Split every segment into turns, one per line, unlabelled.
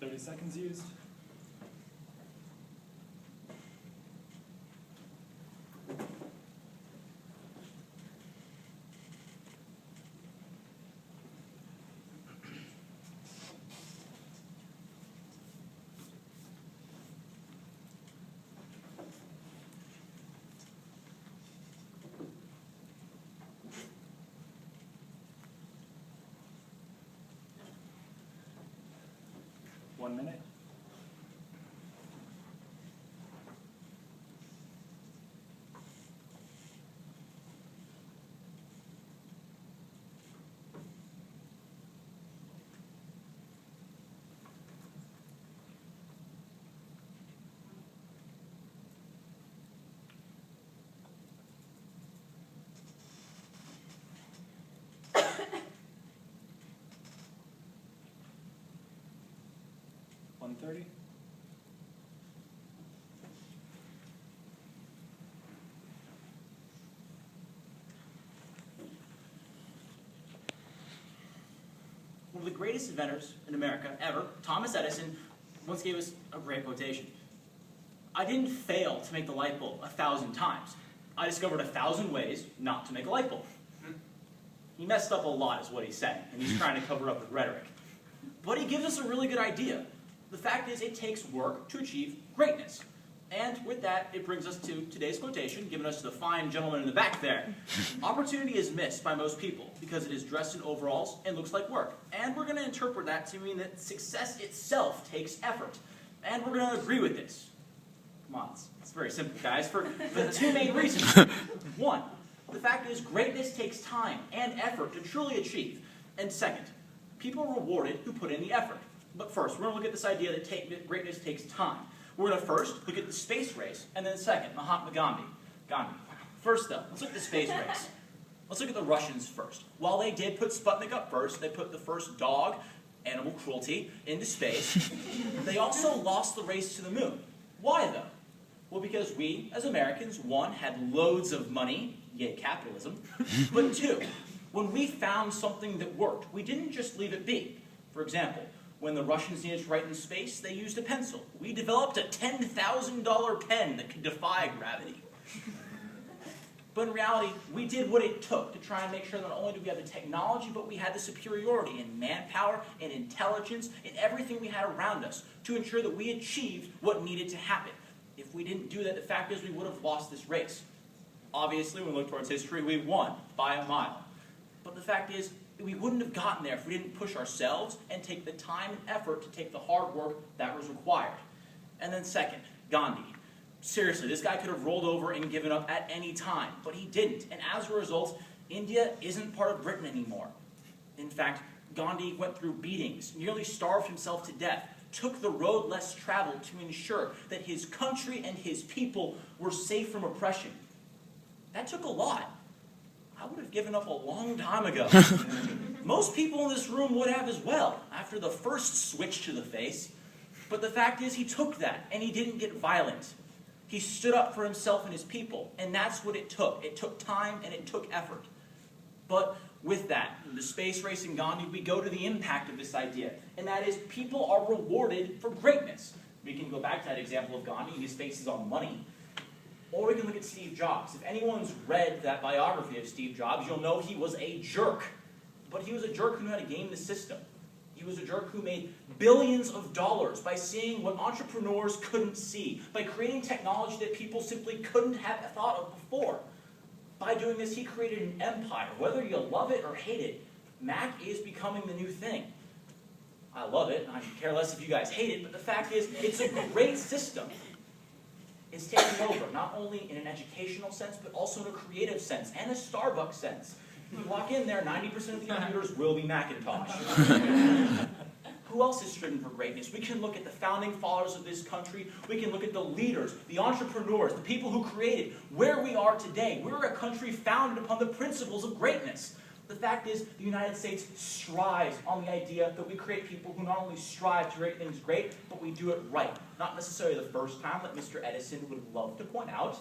30 seconds used. One minute. $130.
One of the greatest inventors in America ever, Thomas Edison, once gave us a great quotation. I didn't fail to make the light bulb 1,000 times. I discovered 1,000 ways not to make a light bulb. He messed up a lot is what he's saying, and he's trying to cover up with rhetoric. But he gives us a really good idea. The fact is, it takes work to achieve greatness. And with that, it brings us to today's quotation, given us to the fine gentleman in the back there. Opportunity is missed by most people because it is dressed in overalls and looks like work. And we're going to interpret that to mean that success itself takes effort. And we're going to agree with this. Come on, it's very simple, guys, for the two main reasons. One, the fact is, greatness takes time and effort to truly achieve. And second, people are rewarded who put in the effort. But first, we're going to look at this idea that greatness takes time. We're going to first look at the space race, and then second, Mahatma Gandhi. First, though, let's look at the space race. Let's look at the Russians first. While they did put Sputnik up first, they put the first dog, animal cruelty, into space, they also lost the race to the moon. Why, though? Well, because we, as Americans, one, had loads of money, yay capitalism, but two, when we found something that worked, we didn't just leave it be. For example, when the Russians needed to write in space, they used a pencil. We developed a $10,000 pen that could defy gravity. But in reality, we did what it took to try and make sure that not only did we have the technology, but we had the superiority in manpower and intelligence and everything we had around us to ensure that we achieved what needed to happen. If we didn't do that, the fact is we would have lost this race. Obviously, when we look towards history, we won by a mile. But the fact is, we wouldn't have gotten there if we didn't push ourselves and take the time and effort to take the hard work that was required. And then second, Gandhi. Seriously, this guy could have rolled over and given up at any time, but he didn't. And as a result, India isn't part of Britain anymore. In fact, Gandhi went through beatings, nearly starved himself to death, took the road less traveled to ensure that his country and his people were safe from oppression. That took a lot. I would have given up a long time ago. Most people in this room would have as well, after the first switch to the face. But the fact is, he took that, and he didn't get violent. He stood up for himself and his people, and that's what it took. It took time, and it took effort. But with that, the space race in Gandhi, we go to the impact of this idea, and that is people are rewarded for greatness. We can go back to that example of Gandhi. His face is on money. Or we can look at Steve Jobs. If anyone's read that biography of Steve Jobs, you'll know he was a jerk. But he was a jerk who knew how to game the system. He was a jerk who made billions of dollars by seeing what entrepreneurs couldn't see, by creating technology that people simply couldn't have thought of before. By doing this, he created an empire. Whether you love it or hate it, Mac is becoming the new thing. I love it, and I care less if you guys hate it, but the fact is, it's a great system. It's taking over, not only in an educational sense, but also in a creative sense, and a Starbucks sense. If you walk in there, 90% of the computers will be Macintosh. Who else is striven for greatness? We can look at the founding fathers of this country. We can look at the leaders, the entrepreneurs, the people who created where we are today. We're a country founded upon the principles of greatness. The fact is, the United States strives on the idea that we create people who not only strive to make things great, but we do it right. Not necessarily the first time, like Mr. Edison would love to point out,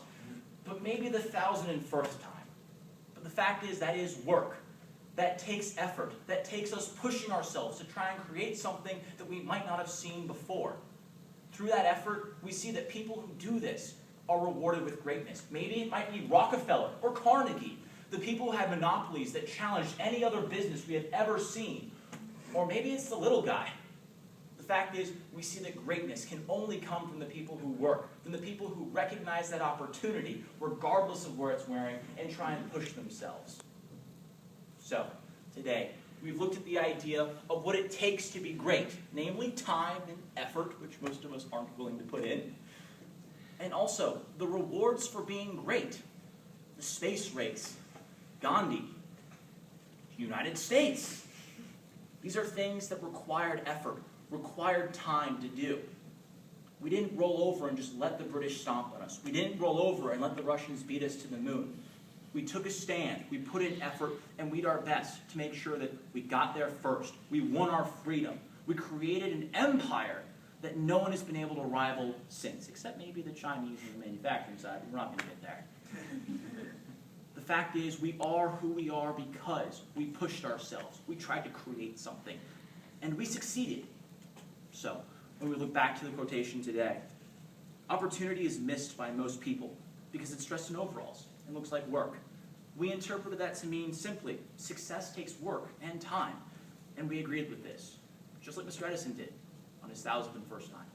but maybe the 1,001st time. But the fact is, that is work. That takes effort. That takes us pushing ourselves to try and create something that we might not have seen before. Through that effort, we see that people who do this are rewarded with greatness. Maybe it might be Rockefeller or Carnegie, the people who had monopolies that challenged any other business we have ever seen. Or maybe it's the little guy. The fact is, we see that greatness can only come from the people who work, from the people who recognize that opportunity, regardless of where it's wearing, and try and push themselves. So, today, we've looked at the idea of what it takes to be great, namely time and effort, which most of us aren't willing to put in, and also the rewards for being great. The space race, Gandhi, United States. These are things that required effort, required time to do. We didn't roll over and just let the British stomp on us. We didn't roll over and let the Russians beat us to the moon. We took a stand, we put in effort, and we did our best to make sure that we got there first. We won our freedom. We created an empire that no one has been able to rival since, except maybe the Chinese on the manufacturing side, but we're not going to get there. The fact is, we are who we are because we pushed ourselves. We tried to create something, and we succeeded. So, when we look back to the quotation today, opportunity is missed by most people because it's dressed in overalls and looks like work. We interpreted that to mean simply, success takes work and time, and we agreed with this, just like Mr. Edison did on his 1,001st time.